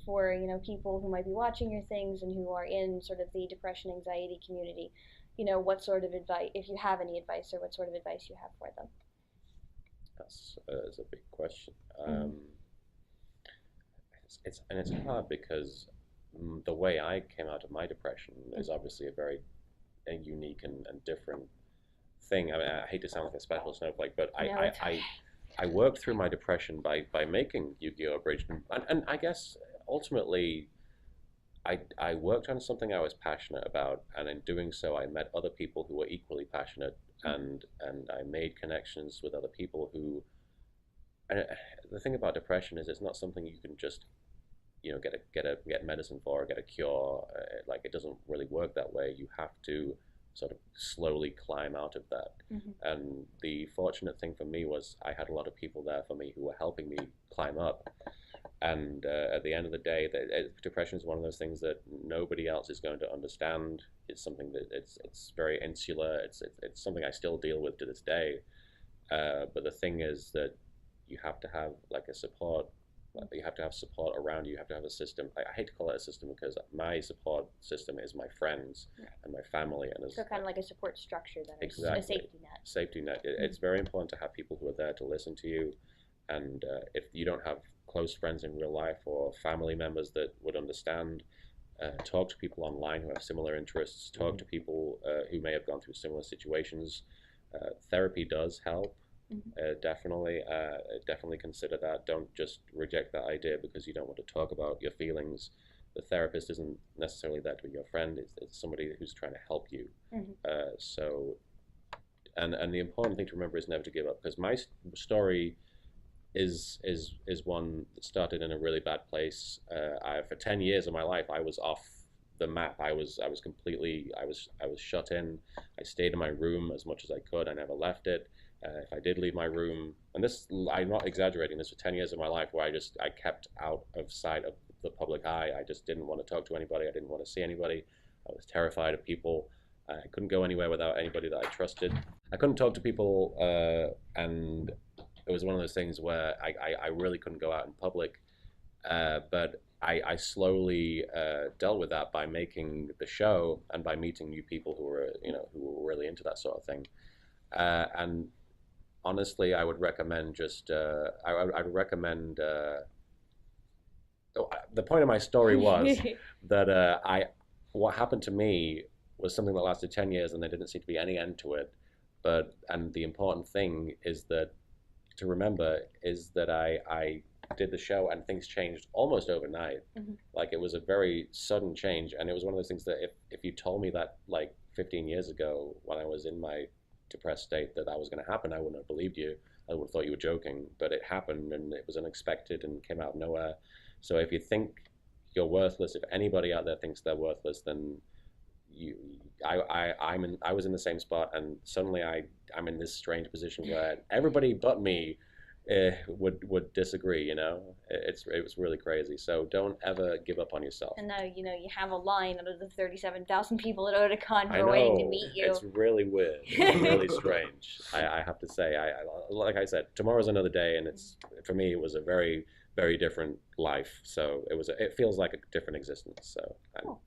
for, people who might be watching your things and who are in sort of the depression anxiety community, what sort of advice, if you have any advice, or what sort of advice you have for them. That's a big question. Mm-hmm. It's hard because the way I came out of my depression is obviously a unique and different thing. I mean, I hate to sound like a special snowflake, but No, it's okay. I worked through my depression by making Yu-Gi-Oh! Abridged, and I guess ultimately I worked on something I was passionate about, and in doing so, I met other people who were equally passionate, and I made connections with other people who. And the thing about depression is it's not something you can just get medicine for or get a cure. Like it doesn't really work that way. You have to sort of slowly climb out of that. Mm-hmm. And the fortunate thing for me was I had a lot of people there for me who were helping me climb up. And at the end of the day, depression is one of those things that nobody else is going to understand. It's something that it's very insular. It's something I still deal with to this day. But the thing is that you have to have like a support. You have to have support around you. You have to have a system. I hate to call it a system because my support system is my friends and my family, and So kind of like a support structure, then, exactly a safety net. Safety net. It's very important to have people who are there to listen to you, and if you don't have close friends in real life or family members that would understand, talk to people online who have similar interests. Talk to people who may have gone through similar situations. Therapy does help. Definitely consider that. Don't just reject that idea because you don't want to talk about your feelings. The therapist isn't necessarily there to be your friend. It's somebody who's trying to help you. Mm-hmm. So, and the important thing to remember is never to give up because my story is one that started in a really bad place. For 10 years of my life, I was off the map. I was completely I was shut in. I stayed in my room as much as I could. I never left it. If I did leave my room, and this I'm not exaggerating, this was 10 years of my life where I kept out of sight of the public eye. I just didn't want to talk to anybody. I didn't want to see anybody. I was terrified of people. I couldn't go anywhere without anybody that I trusted. I couldn't talk to people, and it was one of those things where I really couldn't go out in public. But I slowly dealt with that by making the show and by meeting new people who were really into that sort of thing. And honestly, I would recommend I'd recommend. The point of my story was that what happened to me was something that lasted 10 years, and there didn't seem to be any end to it. And the important thing is that to remember is that I did the show and things changed almost overnight. Mm-hmm. Like it was a very sudden change, and it was one of those things that if you told me that like 15 years ago when I was in my depressed state that was going to happen, I wouldn't have believed you. I would have thought you were joking, but it happened and it was unexpected and came out of nowhere. So if you think you're worthless, if anybody out there thinks they're worthless, then you, I was in the same spot, and suddenly I'm in this strange position where everybody but me would disagree. It was really crazy. So don't ever give up on yourself. And now you have a line out of the 37,000 people at Otakon who I are know waiting to meet you. it's really weird. It's really strange. I have to say, like I said, tomorrow's another day, and it's for me it was a very very different life. So it feels like a different existence. So Cool.